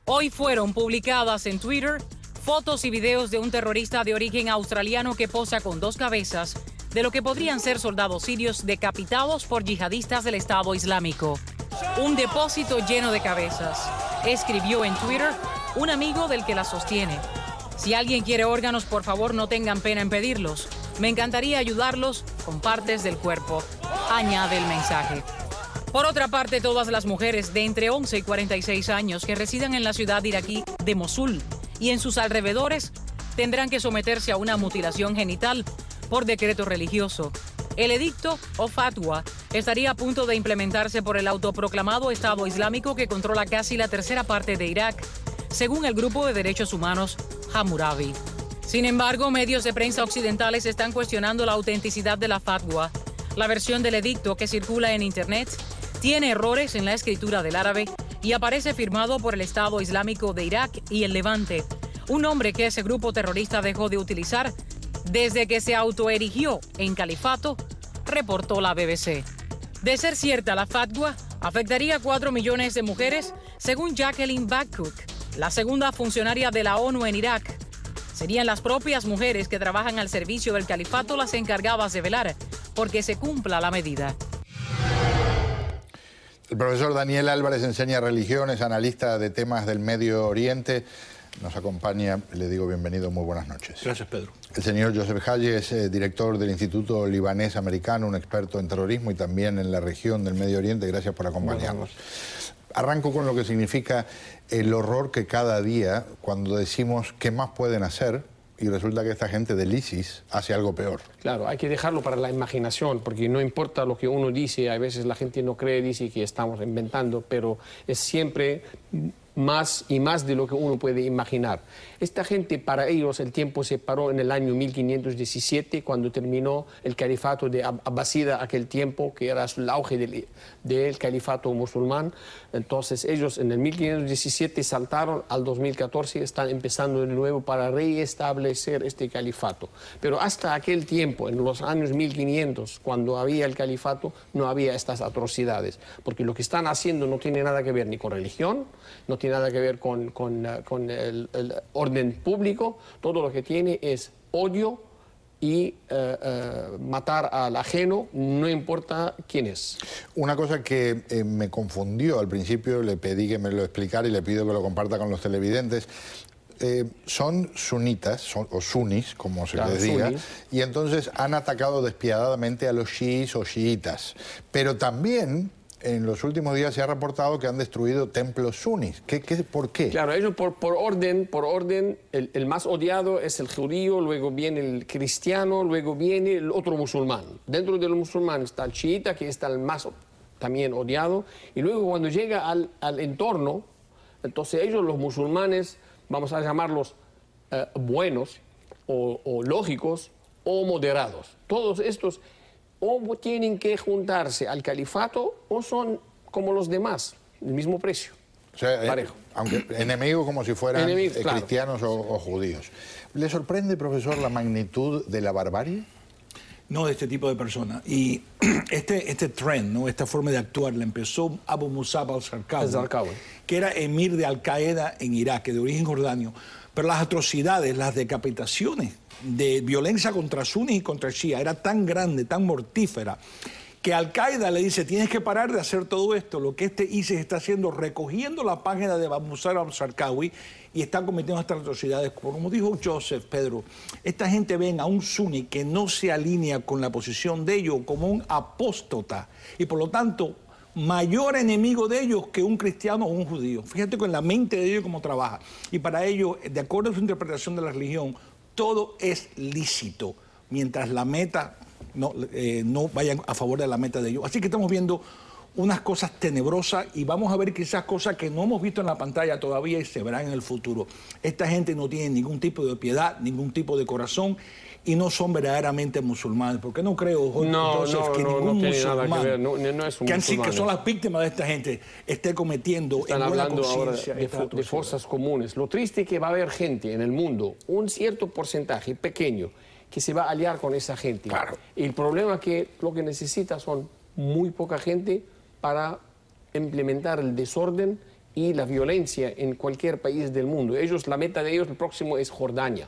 Hoy fueron publicadas en Twitter fotos y videos de un terrorista de origen australiano que posa con dos cabezas de lo que podrían ser soldados sirios decapitados por yihadistas del Estado Islámico. Un depósito lleno de cabezas, escribió en Twitter un amigo del que la sostiene. Si alguien quiere órganos, por favor no tengan pena en pedirlos. Me encantaría ayudarlos con partes del cuerpo, añade el mensaje. Por otra parte, todas las mujeres de entre 11 y 46 años que residan en la ciudad iraquí de Mosul y en sus alrededores tendrán que someterse a una mutilación genital por decreto religioso. El edicto o fatwa estaría a punto de implementarse por el autoproclamado Estado Islámico que controla casi la tercera parte de Irak, según el grupo de derechos humanos Hammurabi. Sin embargo, medios de prensa occidentales están cuestionando la autenticidad de la fatwa. La versión del edicto que circula en Internet tiene errores en la escritura del árabe y aparece firmado por el Estado Islámico de Irak y el Levante, un nombre que ese grupo terrorista dejó de utilizar desde que se autoerigió en califato, reportó la BBC. De ser cierta la fatwa, afectaría a 4 millones de mujeres, según Jacqueline Babcock, la segunda funcionaria de la ONU en Irak. Serían las propias mujeres que trabajan al servicio del califato las encargadas de velar porque se cumpla la medida. El profesor Daniel Álvarez enseña religiones, analista de temas del Medio Oriente. Nos acompaña, le digo bienvenido, muy buenas noches. Gracias, Pedro. El señor Joseph Haji es director del Instituto Libanés Americano, un experto en terrorismo y también en la región del Medio Oriente. Gracias por acompañarnos. Arranco con lo que significa el horror que cada día, cuando decimos qué más pueden hacer, y resulta que esta gente del ISIS hace algo peor. Claro, hay que dejarlo para la imaginación, porque no importa lo que uno dice, a veces la gente no cree, dice que estamos inventando, pero es siempre más y más de lo que uno puede imaginar. Esta gente, para ellos, el tiempo se paró en el año 1517, cuando terminó el califato de Abbasida, aquel tiempo que era el auge del califato musulmán. Entonces ellos en el 1517 saltaron al 2014, están empezando de nuevo para reestablecer este califato. Pero hasta aquel tiempo, en los años 1500, cuando había el califato, no había estas atrocidades, porque lo que están haciendo no tiene nada que ver ni con religión, no tiene nada que ver con el orden público, todo lo que tiene es odio y matar al ajeno, no importa quién es. Una cosa que me confundió al principio, le pedí que me lo explicara y le pido que lo comparta con los televidentes. Son sunitas, o sunis, como se les diga, sunis, y entonces han atacado despiadadamente a los chiíes o chiitas, pero también en los últimos días se ha reportado que han destruido templos sunis. ¿Por qué? Claro, ellos por orden, el más odiado es el judío, luego viene el cristiano, luego viene el otro musulmán. Dentro del musulmán está el chiita, que está el más también odiado, y luego cuando llega al entorno, entonces ellos, los musulmanes, vamos a llamarlos buenos, o lógicos, o moderados. Todos estos o tienen que juntarse al califato o son como los demás, el mismo precio. O sea, parejo. Aunque enemigos como si fueran cristianos o judíos. ¿Le sorprende, profesor, la magnitud de la barbarie? No, de este tipo de personas. Y este trend, ¿no? Esta forma de actuar, la empezó Abu Musab al-Zarqawi, que era emir de Al-Qaeda en Irak, de origen jordano. Pero las atrocidades, las decapitaciones de violencia contra suníes y contra shia era tan grande, tan mortífera, que Al-Qaeda le dice, tienes que parar de hacer todo esto. Lo que este ISIS está haciendo, recogiendo la página de Abu Musab al-Zarqawi y está cometiendo estas atrocidades. Como dijo Joseph, Pedro, esta gente ven a un suní que no se alinea con la posición de ellos como un apóstata y por lo tanto mayor enemigo de ellos que un cristiano o un judío. Fíjate con la mente de ellos cómo trabaja. Y para ellos, de acuerdo a su interpretación de la religión, todo es lícito, mientras la meta no vaya a favor de la meta de ellos. Así que estamos viendo unas cosas tenebrosas y vamos a ver quizás cosas que no hemos visto en la pantalla todavía y se verán en el futuro. Esta gente no tiene ningún tipo de piedad, ningún tipo de corazón y no son verdaderamente musulmanes, porque no creo, Joseph, que ningún musulmán, que son las víctimas de esta gente, esté cometiendo Están en buena hablando ahora conciencia de fuerzas comunes. Lo triste es que va a haber gente en el mundo, un cierto porcentaje pequeño, que se va a aliar con esa gente. Claro. Y el problema es que lo que necesita son muy poca gente para implementar el desorden y la violencia en cualquier país del mundo. La meta de ellos, el próximo es Jordania.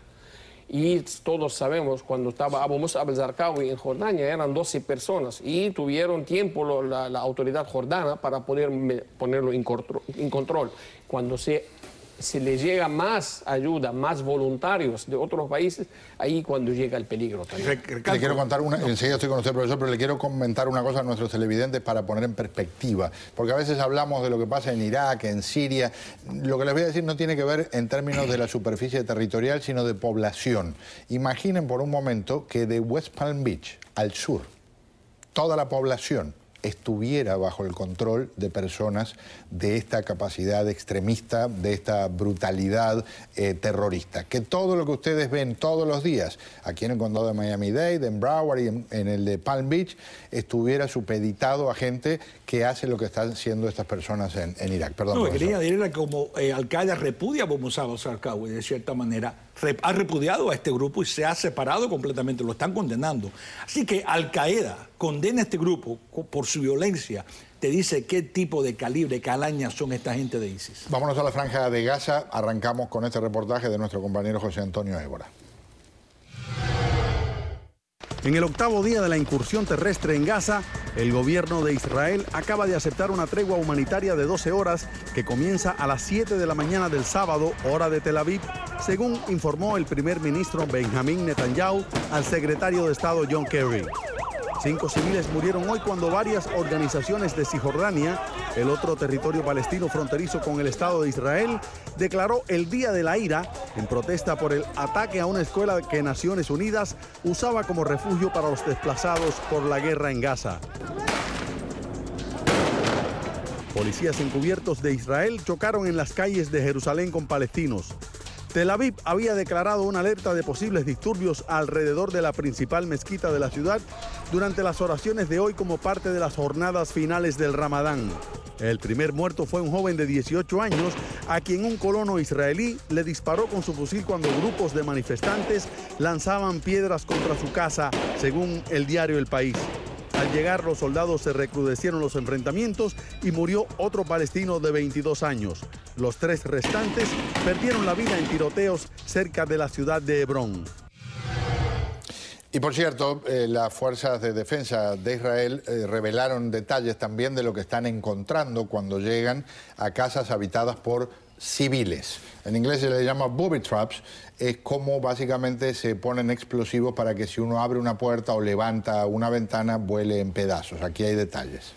Y todos sabemos, cuando estaba Abu Musab al-Zarqawi en Jordania, eran 12 personas y tuvieron tiempo la autoridad jordana para poder ponerlo en control. Cuando se le llega más ayuda, más voluntarios de otros países, ahí cuando llega el peligro también. Le quiero contar enseguida estoy con usted, profesor, pero le quiero comentar una cosa a nuestros televidentes para poner en perspectiva, porque a veces hablamos de lo que pasa en Irak, en Siria. Lo que les voy a decir no tiene que ver en términos de la superficie territorial, sino de población. Imaginen por un momento que de West Palm Beach al sur, toda la población estuviera bajo el control de personas de esta capacidad extremista, de esta brutalidad terrorista. Que todo lo que ustedes ven todos los días, aquí en el condado de Miami-Dade, en Broward y en el de Palm Beach, estuviera supeditado a gente que hace lo que están haciendo estas personas en Irak. Perdón, no, quería decir era como Al-Qaeda repudia a Abu Musab al-Zarqawi, de cierta manera, ha repudiado a este grupo y se ha separado completamente, lo están condenando. Así que Al-Qaeda condena a este grupo por su violencia, te dice qué tipo de calibre, calaña son esta gente de ISIS. Vámonos a la Franja de Gaza, arrancamos con este reportaje de nuestro compañero José Antonio Évora. En el 8º día de la incursión terrestre en Gaza, el gobierno de Israel acaba de aceptar una tregua humanitaria de 12 horas que comienza a las 7 de la mañana del sábado, hora de Tel Aviv, según informó el primer ministro Benjamín Netanyahu al secretario de Estado John Kerry. 5 civiles murieron hoy cuando varias organizaciones de Cisjordania, el otro territorio palestino fronterizo con el Estado de Israel, declaró el Día de la Ira en protesta por el ataque a una escuela que Naciones Unidas usaba como refugio para los desplazados por la guerra en Gaza. Policías encubiertos de Israel chocaron en las calles de Jerusalén con palestinos. Tel Aviv había declarado una alerta de posibles disturbios alrededor de la principal mezquita de la ciudad durante las oraciones de hoy como parte de las jornadas finales del Ramadán. El primer muerto fue un joven de 18 años a quien un colono israelí le disparó con su fusil cuando grupos de manifestantes lanzaban piedras contra su casa, según el diario El País. Al llegar, los soldados se recrudecieron los enfrentamientos y murió otro palestino de 22 años. Los 3 restantes perdieron la vida en tiroteos cerca de la ciudad de Hebrón. Y por cierto, las fuerzas de defensa de Israel revelaron detalles también de lo que están encontrando cuando llegan a casas habitadas por civiles. En inglés se le llama booby traps, es como básicamente se ponen explosivos para que si uno abre una puerta o levanta una ventana vuele en pedazos. Aquí hay detalles.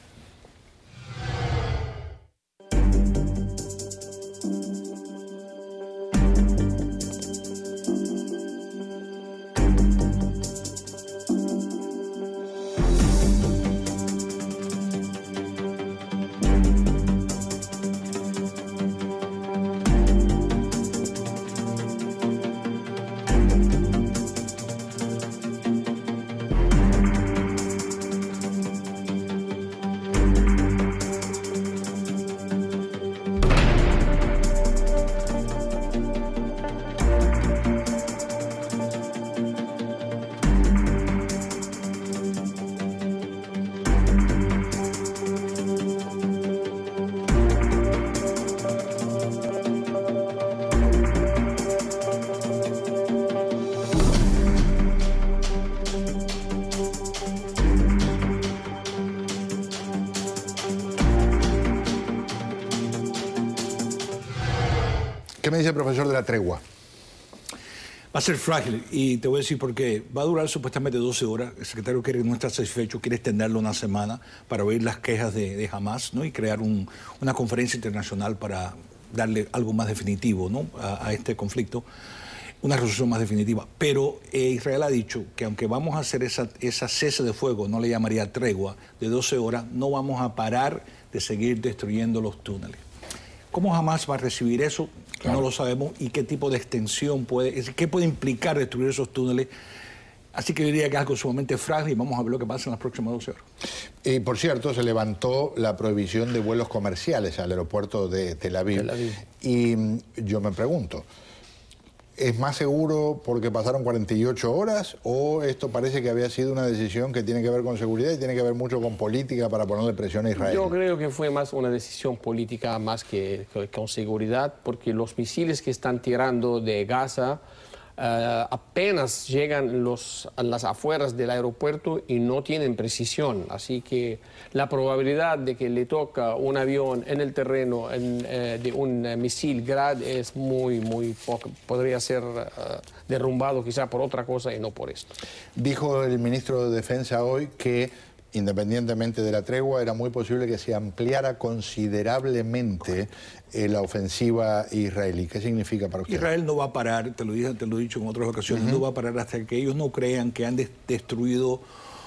¿Qué me dice el profesor de la tregua? Va a ser frágil y te voy a decir por qué. Va a durar supuestamente 12 horas. El secretario Kerry no está satisfecho, quiere extenderlo una semana para oír las quejas de Hamas, ¿no? Y crear una conferencia internacional para darle algo más definitivo, ¿no? a este conflicto, una resolución más definitiva. Pero Israel ha dicho que aunque vamos a hacer esa cese de fuego, no le llamaría tregua, de 12 horas, no vamos a parar de seguir destruyendo los túneles. ¿Cómo Hamas va a recibir eso? Claro. No lo sabemos. ¿Y qué tipo de extensión qué puede implicar destruir esos túneles? Así que yo diría que es algo sumamente frágil y vamos a ver lo que pasa en las próximas 12 horas. Y por cierto, se levantó la prohibición de vuelos comerciales al aeropuerto de Tel Aviv. Y yo me pregunto, ¿Es más seguro porque pasaron 48 horas o esto parece que había sido una decisión que tiene que ver con seguridad y tiene que ver mucho con política para ponerle presión a Israel? Yo creo que fue más una decisión política más que con seguridad, porque los misiles que están tirando de Gaza apenas llegan a las afueras del aeropuerto y no tienen precisión. Así que la probabilidad de que le toca un avión en el terreno de un misil Grad es muy poca. Podría ser derrumbado quizá por otra cosa y no por esto. Dijo el ministro de Defensa hoy que, independientemente de la tregua, era muy posible que se ampliara considerablemente la ofensiva israelí. ¿Qué significa para usted? Israel no va a parar, te lo he dicho en otras ocasiones, no va a parar hasta que ellos no crean que han destruido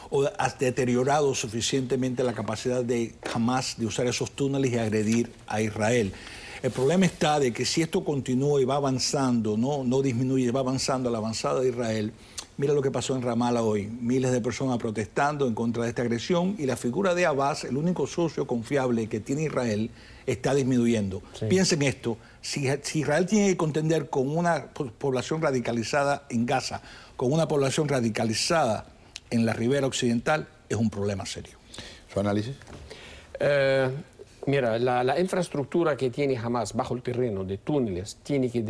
o deteriorado suficientemente la capacidad de Hamas de usar esos túneles y agredir a Israel. El problema está de que si esto continúa y va avanzando, no disminuye, va avanzando a la avanzada de Israel. Mira lo que pasó en Ramallah hoy, miles de personas protestando en contra de esta agresión y la figura de Abbas, el único socio confiable que tiene Israel, está disminuyendo. Sí. Piensen esto, si Israel tiene que contender con una población radicalizada en Gaza, con una población radicalizada en la ribera occidental, es un problema serio. ¿Su análisis? Mira, la infraestructura que tiene Hamas bajo el terreno de túneles tiene que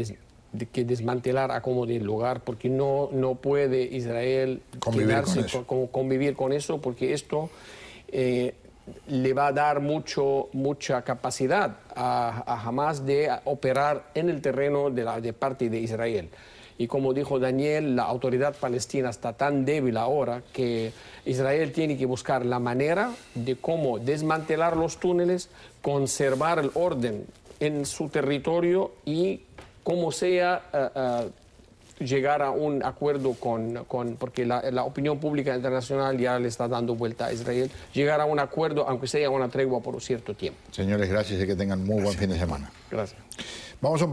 desmantelar a como de lugar, porque no puede Israel convivir con eso, porque esto le va a dar mucha capacidad a Hamas de operar en el terreno de parte de Israel. Y como dijo Daniel, la autoridad palestina está tan débil ahora que Israel tiene que buscar la manera de cómo desmantelar los túneles, conservar el orden en su territorio y como sea llegar a un acuerdo porque la opinión pública internacional ya le está dando vuelta a Israel, llegar a un acuerdo, aunque sea una tregua por un cierto tiempo. Señores, gracias y que tengan muy buen fin de semana. Gracias. Vamos a